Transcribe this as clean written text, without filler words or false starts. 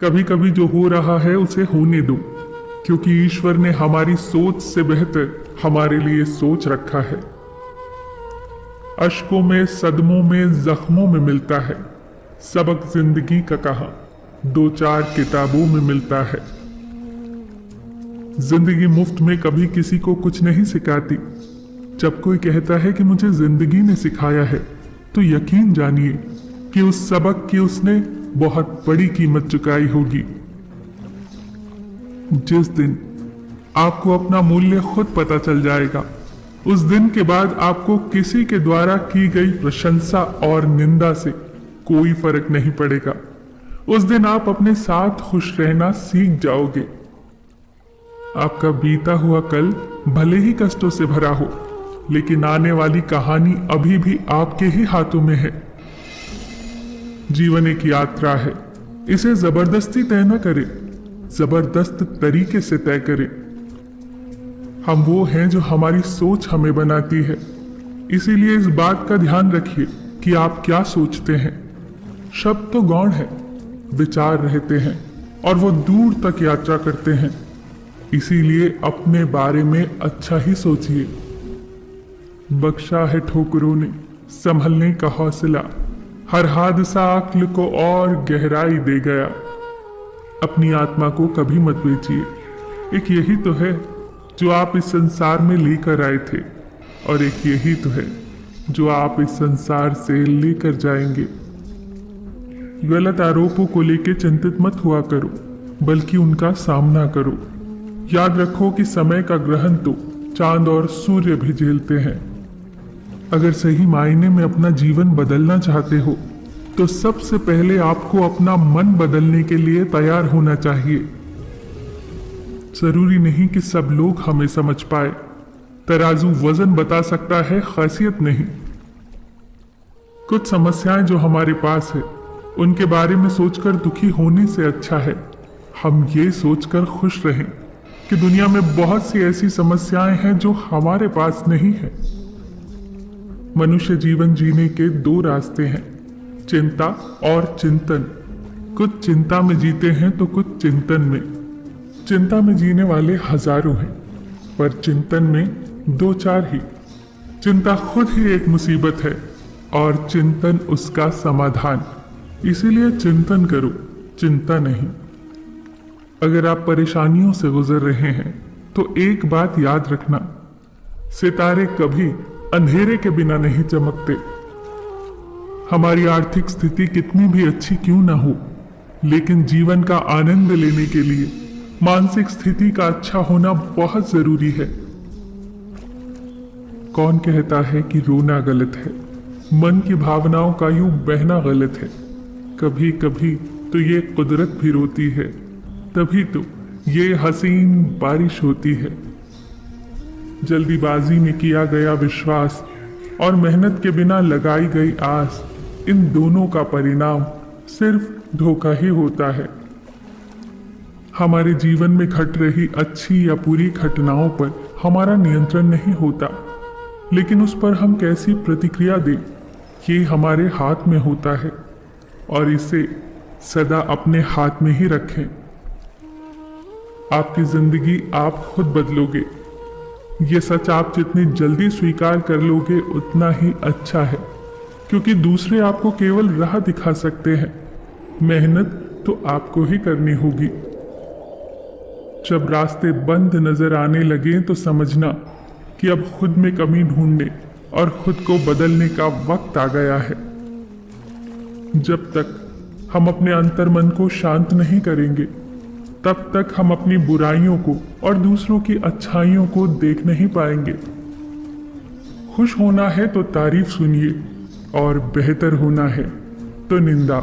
कभी कभी जो हो रहा है उसे होने दो, क्योंकि ईश्वर ने हमारी सोच से बेहतर हमारे लिए सोच रखा है। अश्कों में, सदमों में, जख्मों में मिलता है सबक जिंदगी का, कहा दो चार किताबों में मिलता है। जिंदगी मुफ्त में कभी किसी को कुछ नहीं सिखाती। जब कोई कहता है कि मुझे जिंदगी ने सिखाया है, तो यकीन जानिए कि उस सबक की उसने बहुत बड़ी कीमत चुकाई होगी। जिस दिन आपको अपना मूल्य खुद पता चल जाएगा, उस दिन के बाद आपको किसी के द्वारा की गई प्रशंसा और निंदा से कोई फर्क नहीं पड़ेगा। उस दिन आप अपने साथ खुश रहना सीख जाओगे। आपका बीता हुआ कल भले ही कष्टों से भरा हो, लेकिन आने वाली कहानी अभी भी आपके ही हाथों में है। जीवन एक यात्रा है, इसे जबरदस्ती तय न करें, जबरदस्त तरीके से तय करें। हम वो हैं जो हमारी सोच हमें बनाती है। इसीलिए इस बात का ध्यान रखिए कि आप क्या सोचते हैं। शब्द तो गौण है, विचार रहते हैं और वो दूर तक यात्रा करते हैं। इसीलिए अपने बारे में अच्छा ही सोचिए। बख्शा है ठोकरों ने संभलने का हौसला, हर हादसा अक्ल को और गहराई दे गया। अपनी आत्मा को कभी मत बेचिए। एक यही तो है जो आप इस संसार में लेकर आए थे, और एक यही तो है जो आप इस संसार से लेकर जाएंगे। गलत आरोपों को लेकर चिंतित मत हुआ करो, बल्कि उनका सामना करो। याद रखो कि समय का ग्रहण तो चांद और सूर्य भी झेलते हैं। अगर सही मायने में अपना जीवन बदलना चाहते हो, तो सबसे पहले आपको अपना मन बदलने के लिए तैयार होना चाहिए। जरूरी नहीं कि सब लोग हमें समझ पाए। तराजू वजन बता सकता है, खासियत नहीं। कुछ समस्याएं जो हमारे पास है, उनके बारे में सोचकर दुखी होने से अच्छा है हम ये सोचकर खुश रहें कि दुनिया में बहुत सी ऐसी समस्याएं हैं जो हमारे पास नहीं है। मनुष्य जीवन जीने के दो रास्ते हैं, चिंता और चिंतन। कुछ चिंता में जीते हैं तो कुछ चिंतन में। चिंता में जीने वाले हजारों हैं, पर चिंतन में दो चार ही। चिंता खुद ही एक मुसीबत है और चिंतन उसका समाधान। इसीलिए चिंतन करो, चिंता नहीं। अगर आप परेशानियों से गुजर रहे हैं, तो एक बात याद रखना, सितारे कभी अंधेरे के बिना नहीं चमकते। हमारी आर्थिक स्थिति कितनी भी अच्छी क्यों ना हो, लेकिन जीवन का आनंद लेने के लिए मानसिक स्थिति का अच्छा होना बहुत जरूरी है। कौन कहता है कि रोना गलत है? मन की भावनाओं का यूं बहना गलत है। कभी कभी तो ये कुदरत भी रोती है, तभी तो ये हसीन बारिश होती है। जल्दीबाजी में किया गया विश्वास और मेहनत के बिना लगाई गई आस, इन दोनों का परिणाम सिर्फ धोखा ही होता है। हमारे जीवन में घट रही अच्छी या बुरी घटनाओं पर हमारा नियंत्रण नहीं होता, लेकिन उस पर हम कैसी प्रतिक्रिया दें, ये हमारे हाथ में होता है, और इसे सदा अपने हाथ में ही रखें। आपकी जिंदगी आप खुद बदलोगे। ये सच आप जितनी जल्दी स्वीकार कर लोगे, उतना ही अच्छा है, क्योंकि दूसरे आपको केवल राह दिखा सकते हैं। मेहनत तो आपको ही करनी होगी। जब रास्ते बंद नजर आने लगे, तो समझना कि अब खुद में कमी ढूंढने और खुद को बदलने का वक्त आ गया है। जब तक हम अपने अंतर्मन को शांत नहीं करेंगे, तब तक हम अपनी बुराइयों को और दूसरों की अच्छाइयों को देख नहीं पाएंगे। खुश होना है तो तारीफ सुनिए, और बेहतर होना है तो निंदा।